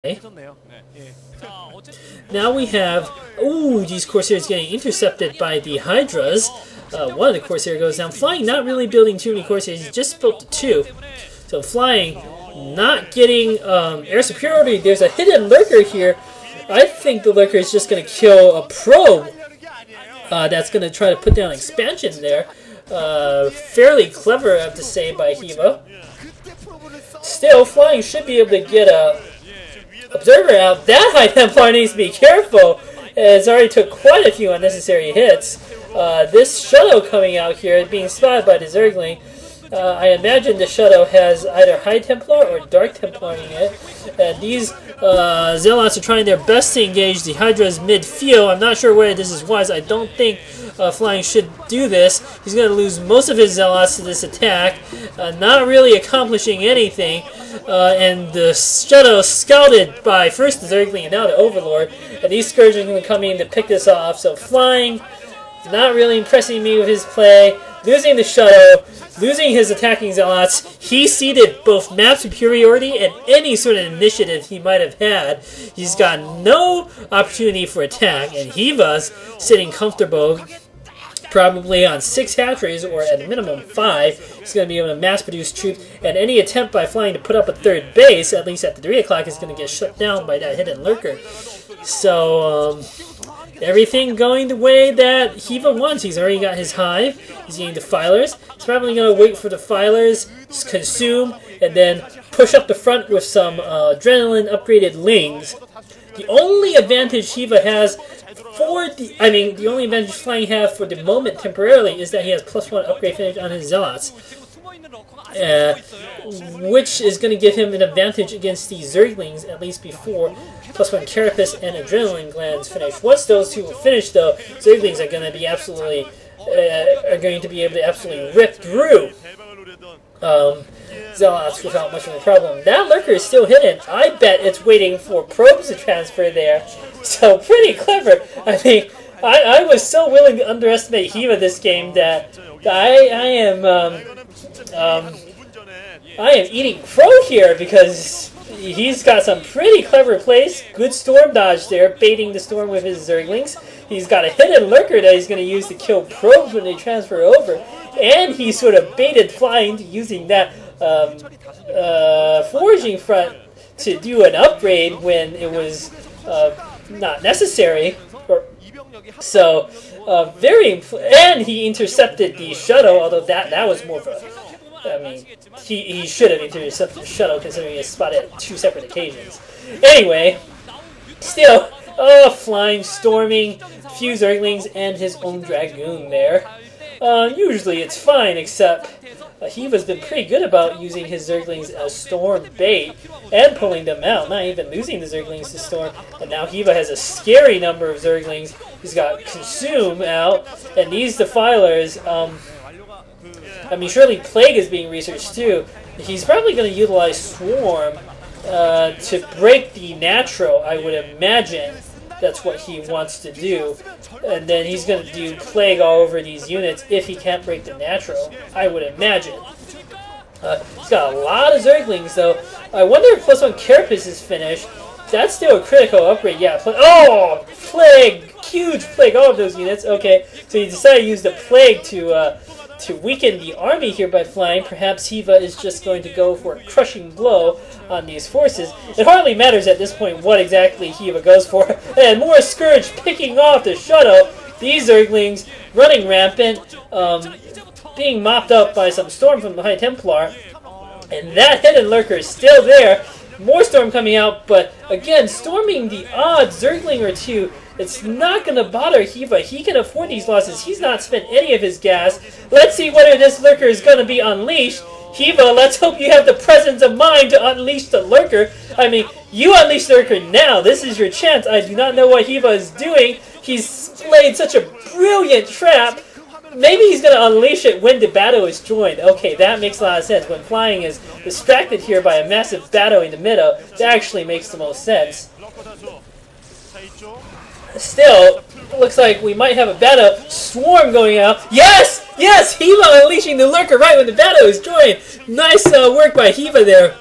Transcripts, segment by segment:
Now we have, these Corsairs getting intercepted by the Hydras. One of the Corsair goes down. Flying not really building too many Corsairs, he just built the 2. So Flying not getting air superiority. There's a hidden lurker here. I think the lurker is just going to kill a probe. That's going to try to put down expansion there. Fairly clever, I have to say, by Hyvaa. Still, Flying should be able to get a observer out. That High Templar needs to be careful. It's already took quite a few unnecessary hits. This Shadow coming out here, being spotted by the Zergling. I imagine the Shadow has either High Templar or Dark Templar in it. And these Zealots are trying their best to engage the Hydra's midfield. I'm not sure whether this is wise. I don't think Flying should do this. He's going to lose most of his Zealots to this attack, not really accomplishing anything. And the Shadow scouted by first the Zergling and now the Overlord. And these Scourge are going to come in to pick this off. So Flying, not really impressing me with his play. Losing the Shadow, losing his attacking Zealots. He ceded both map superiority and any sort of initiative he might have had. He's got no opportunity for attack, and Hyvaa's sitting comfortable, probably on 6 hatcheries, or at a minimum 5. He's going to be able to mass-produce troops, and any attempt by Flying to put up a 3rd base, at least at the 3 o'clock, is going to get shut down by that hidden lurker. So, everything going the way that Hyvaa wants. He's already got his hive. He's getting defilers. He's probably going to wait for the defilers to consume and then push up the front with some adrenaline upgraded lings. The only advantage Hyvaa has the only advantage Flying have for the moment temporarily is that he has +1 upgrade finish on his Zealots. Which is going to give him an advantage against the Zerglings, at least before +1 Carapace and Adrenaline Glands finish. Once those 2 will finish, though, Zerglings are going to be absolutely able to absolutely rip through Zealots without much of a problem. That lurker is still hidden. I bet it's waiting for probes to transfer there. So pretty clever. I mean, I was so willing to underestimate Hyvaa this game that I am eating crow here because he's got some pretty clever plays. Good storm dodge there, baiting the storm with his Zerglings. He's got a hidden lurker that he's going to use to kill probes when they transfer over. And he sort of baited Flying to using that foraging front to do an upgrade when it was not necessary. So, and he intercepted the Shadow, although that was more of a, he should have intercepted the Shadow considering he was spotted at 2 separate occasions. Anyway, still, Flying, storming, few Zerglings, and his own Dragoon there. Usually it's fine, except Hyvaa's been pretty good about using his Zerglings as storm bait and pulling them out, not even losing the Zerglings to storm. And now Hyvaa has a scary number of Zerglings. He's got Consume out, and these Defilers, surely Plague is being researched too. He's probably going to utilize Swarm to break the Natural, I would imagine. That's what he wants to do. And then he's going to do Plague all over these units if he can't break the Natural, I would imagine. He's got a lot of Zerglings, though. I wonder if +1 Carapace is finished. That's still a critical upgrade. Yeah, Plague! Huge Plague, all of those units. Okay, so he decided to use the Plague to weaken the army here by Flying. Perhaps Hyvaa is just going to go for a crushing blow on these forces. It hardly matters at this point what exactly Hyvaa goes for. And more Scourge picking off the Shadow. These Zerglings running rampant, being mopped up by some Storm from the High Templar. And that hidden lurker is still there. More Storm coming out, but again, storming the odd Zergling or 2. It's not going to bother Hyvaa. He can afford these losses. He's not spent any of his gas. Let's see whether this lurker is going to be unleashed. Hyvaa, let's hope you have the presence of mind to unleash the lurker. You unleash the lurker now. This is your chance. I do not know what Hyvaa is doing. He's laid such a brilliant trap. Maybe he's going to unleash it when the battle is joined. Okay, that makes a lot of sense. When Flying is distracted here by a massive battle in the middle, that actually makes the most sense. Still, looks like we might have a battle. Swarm going out. Yes! Yes! Hyvaa unleashing the lurker right when the battle is joined. Nice work by Hyvaa there.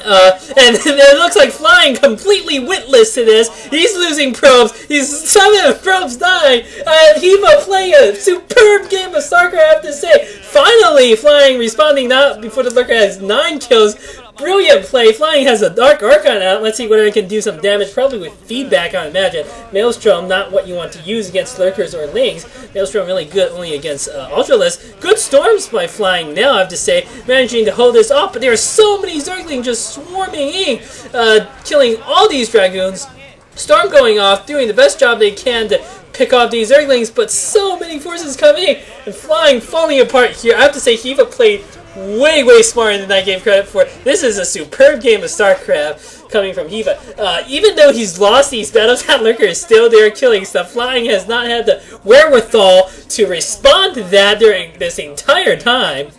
And it looks like Flying completely witless to this. He's losing probes. He's 7 probes dying. Hyvaa playing a superb game of StarCraft, I have to say. Finally, Flying responding not before the lurker has 9 kills. Brilliant play. Flying has a Dark Archon out. Let's see whether it can do some damage, probably with feedback, I imagine. Maelstrom, not what you want to use against lurkers or lings. Maelstrom really good only against Ultralisk. Good storms by Flying now, I have to say, managing to hold this off, but there are so many Zerglings just swarming in, killing all these Dragoons. Storm going off, doing the best job they can to pick off these Zerglings, but so many forces coming, and Flying falling apart here. I have to say, Hyvaa played way smarter than I gave credit for. This is a superb game of StarCraft coming from Hyvaa. Even though he's lost these battles, that lurker is still there killing stuff. Flying has not had the wherewithal to respond to that during this entire time.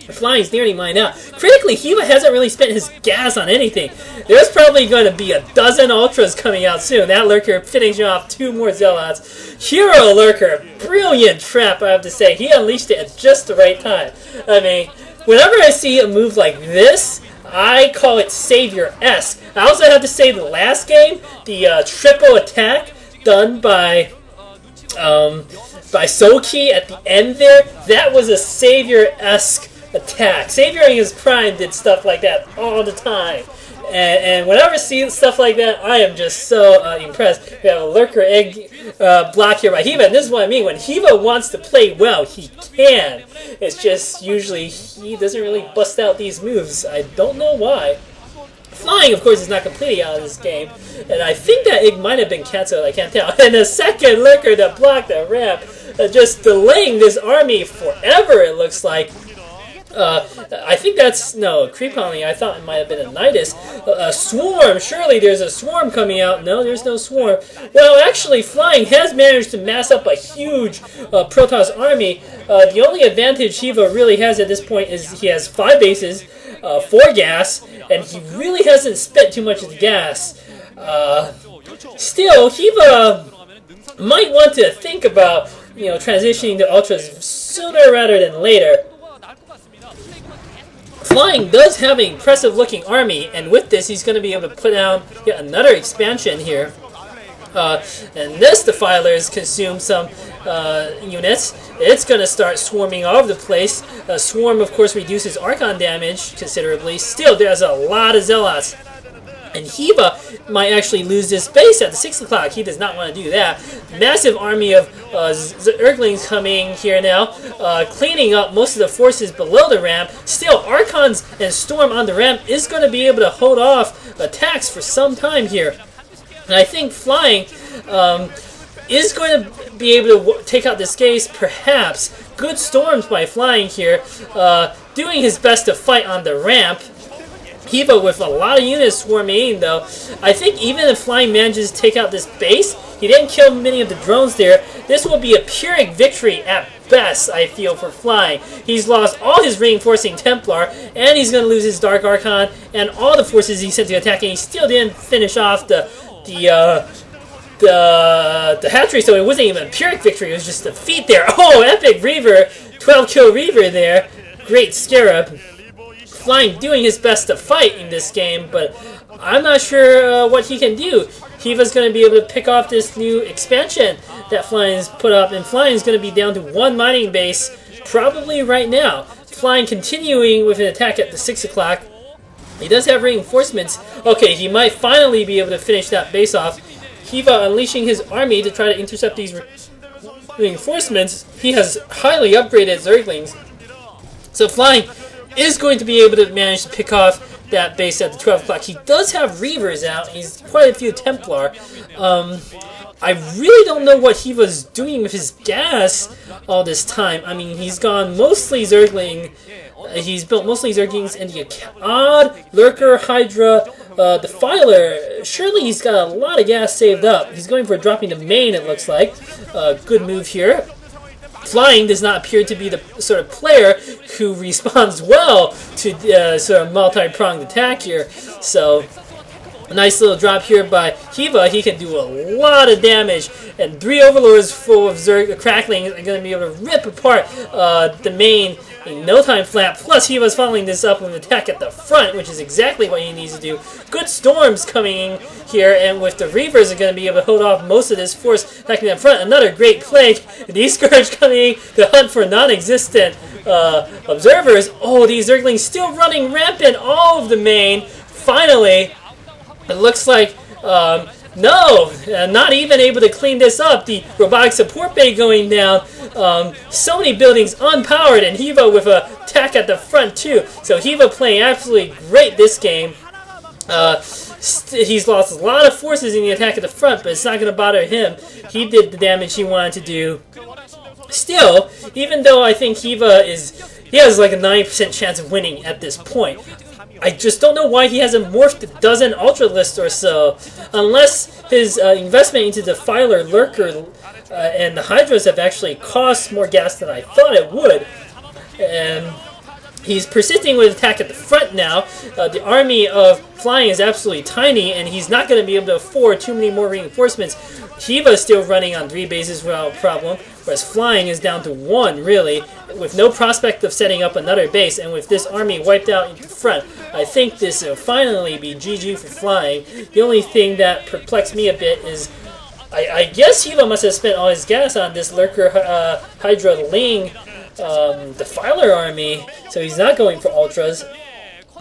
Flying's nearly mined out. Critically, Hyvaa hasn't really spent his gas on anything. There's probably going to be a dozen Ultras coming out soon. That lurker finishing off 2 more Zealots. Hero lurker, brilliant trap, I have to say. He unleashed it at just the right time. I mean, whenever I see a move like this, I call it Savior-esque. I also have to say the last game, the triple attack done by Soulkey at the end there, that was a Savior-esque attack. Savioring his prime did stuff like that all the time. And whenever I see stuff like that, I am just so impressed. We have a lurker egg block here by Hyvaa, and this is what I mean. When Hyvaa wants to play well, he can. It's just usually he doesn't really bust out these moves. I don't know why. Flying, of course, is not completely out of this game, and I think that it might have been cancelled, I can't tell. And the second lurker to block the ramp, just delaying this army forever, it looks like. I think that's, no, Creep Colony, I thought it might have been a Nidus. A Swarm, surely there's a Swarm coming out. No, there's no Swarm. Well, actually, Flying has managed to mass up a huge Protoss army. The only advantage Hyvaa really has at this point is he has 5 bases, 4 gas, and he really hasn't spent too much of the gas. Still, Hyvaa might want to think about, transitioning to Ultras sooner rather than later. Flying does have an impressive looking army, and with this he's going to be able to put down yet another expansion here. And this Defilers consume some units. It's going to start swarming all over the place. Swarm, of course, reduces Archon damage considerably. Still, there's a lot of Zealots. And Hyvaa might actually lose this base at the 6 o'clock. He does not want to do that. Massive army of Zerglings coming here now, cleaning up most of the forces below the ramp. Still, Archons and Storm on the ramp is going to be able to hold off attacks for some time here. And I think Flying is going to be able to take out this case, perhaps. Good storms by Flying here, doing his best to fight on the ramp. Hyvaa with a lot of units swarming in, though. I think even if Flying manages to take out this base, he didn't kill many of the drones there. This will be a Pyrrhic victory at best, I feel, for Flying. He's lost all his reinforcing Templar, and he's going to lose his Dark Archon and all the forces he sent to attack, and he still didn't finish off the hatchery, so it wasn't even a Pyrrhic victory, it was just a defeat there. Oh, epic Reaver, 12-kill Reaver there. Great Scarab. Flying doing his best to fight in this game, but I'm not sure what he can do. Hyvaa's going to be able to pick off this new expansion that Flying's put up, and Flying's going to be down to 1 mining base probably right now. Flying continuing with an attack at the 6 o'clock. He does have reinforcements. Okay, he might finally be able to finish that base off. Hyvaa unleashing his army to try to intercept these reinforcements. He has highly upgraded Zerglings. So Flying is going to be able to manage to pick off that base at the 12 o'clock. He does have Reavers out. He's quite a few Templar. I really don't know what he was doing with his gas all this time. I mean, he's gone mostly Zergling. He's built mostly Zerglings and the odd Lurker, Hydra, Defiler. Surely he's got a lot of gas saved up. He's going for dropping the main, it looks like. Good move here. Flying does not appear to be the sort of player who responds well to sort of multi-pronged attack here. So, a nice little drop here by Hyvaa. He can do a lot of damage, and 3 Overlords full of Crackling are going to be able to rip apart the main a no-time flap, plus he was following this up with an attack at the front, which is exactly what he needs to do. Good storms coming in here, and with the Reavers are going to be able to hold off most of this force attacking in front. Another great plague. The Scourge coming to hunt for non-existent observers. Oh, these Zerglings still running rampant all of the main. Finally, it looks like... no, not even able to clean this up. The robotic support bay going down. So many buildings unpowered, and Hyvaa with an attack at the front too. So Hyvaa playing absolutely great this game. He's lost a lot of forces in the attack at the front, but it's not going to bother him. He did the damage he wanted to do. Still, even though I think Hyvaa he has like a 90% chance of winning at this point. I just don't know why he hasn't morphed a dozen Ultralists or so, unless his investment into the Defiler, Lurker, and the Hydras have actually cost more gas than I thought it would. And he's persisting with attack at the front now. The army of flying is absolutely tiny, and he's not going to be able to afford too many more reinforcements. Hyvaa is still running on 3 bases without a problem, whereas flying is down to 1, really, with no prospect of setting up another base. And with this army wiped out in the front, I think this will finally be GG for flying. The only thing that perplexed me a bit is I guess Hyvaa must have spent all his gas on this Lurker Hydra Ling Defiler army, so he's not going for Ultras.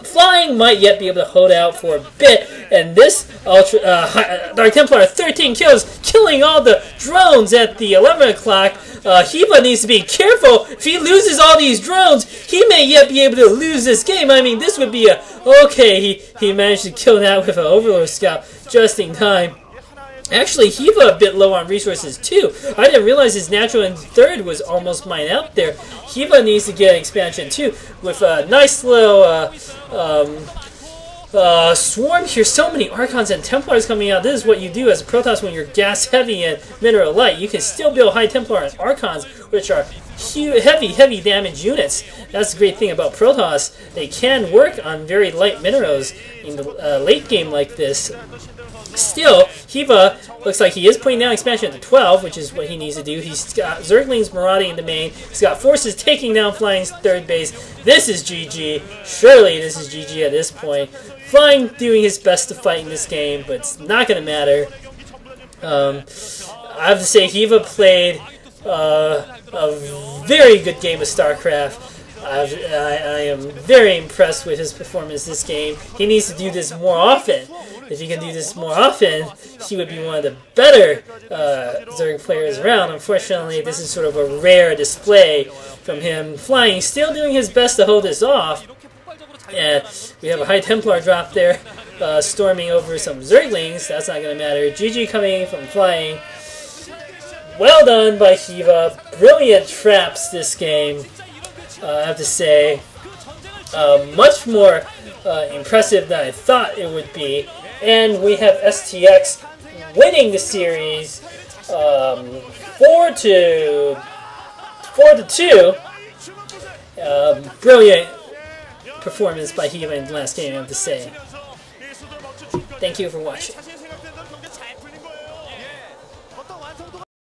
Flying might yet be able to hold out for a bit, and this Dark Templar 13 kills, killing all the drones at the 11 o'clock. Hyvaa needs to be careful. If he loses all these drones, he may yet be able to lose this game. I mean, this would be a... Okay, he managed to kill that with an Overlord Scout just in time. Actually, Hyvaa a bit low on resources too. I didn't realize his natural in 3rd was almost mined out there. Hyvaa needs to get an expansion too, with a nice little swarm here. So many Archons and Templars coming out. This is what you do as a Protoss when you're gas heavy and mineral light. You can still build high Templar and Archons, which are heavy damage units. That's the great thing about Protoss. They can work on very light minerals in the late game like this. Still, Hyvaa looks like he is putting down expansion to 12, which is what he needs to do. He's got Zerglings marauding in the main. He's got forces taking down Flying's 3rd base. This is GG. Surely this is GG at this point. Flying doing his best to fight in this game, but it's not going to matter. I have to say, Hyvaa played a very good game of StarCraft. I am very impressed with his performance this game. He needs to do this more often. If he can do this more often, he would be one of the better Zerg players around. Unfortunately, this is sort of a rare display from him. Flying, still doing his best to hold this off. And we have a High Templar drop there, storming over some Zerglings. That's not going to matter. GG coming from Flying. Well done by Hyvaa. Brilliant traps this game. I have to say, much more impressive than I thought it would be. And we have STX winning the series 4-2. Brilliant performance by Hyvaa in the last game, I have to say. Thank you for watching.